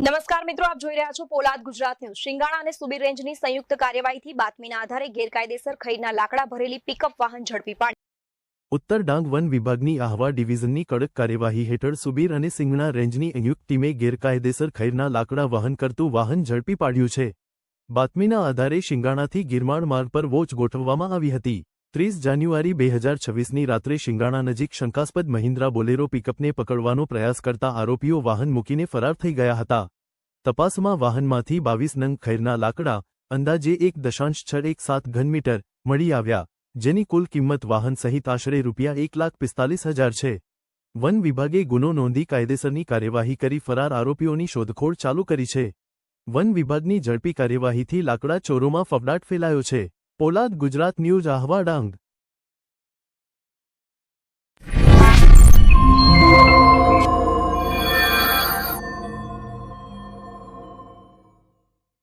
નમસ્કાર મિત્રો, આપ જોઈ રહ્યા છો પોલાદ ગુજરાત ન્યૂઝ। શિંગાણા અને સુબીર રેન્જની સંયુક્ત કાર્યવાહીથી બાતમીના આધારે ગેરકાયદેસર ખરીદના લાકડા ભરેલી પિકઅપ વાહન ઝડપી પાડ્યું। ઉત્તર ડાંગ વન વિભાગની આહવા ડિવિઝનની કડક કાર્યવાહી હેઠળ સુબીર અને સિંગણા રેન્જની સંયુક્ત ટીમે ગેરકાયદેસર ખરીદના લાકડા વહન કરતું વાહન ઝડપી પાડ્યું છે। બાતમીના આધારે શિંગાણાથી ગિરમાળ માર્ગ પર વોચ ગોઠવવામાં આવી હતી। 30 જાન્યુઆરી 2026ની રાત્રે શિંગાણા નજીક શંકાસ્પદ મહિન્દ્રા બોલેરો પિકઅપને પકડવાનો પ્રયાસ કરતા આરોપીઓ વાહન મૂકીને ફરાર થઈ ગયા હતા। તપાસમાં વાહનમાંથી 22 નંગ ખૈરના લાકડા અંદાજે 1.617 ઘનમીટર મળી આવ્યા, જેની કુલ કિંમત વાહન સહિત આશરે ₹1,45,000 છે। વન વિભાગે ગુનો નોંધી કાયદેસરની કાર્યવાહી કરી ફરાર આરોપીઓની શોધખોળ ચાલુ કરી છે। વન વિભાગની ઝડપી કાર્યવાહીથી લાકડા ચોરોમાં ફફડાટ ફેલાયો છે। પોલાદ ગુજરાત ન્યૂઝ, આહવા ડાંગ।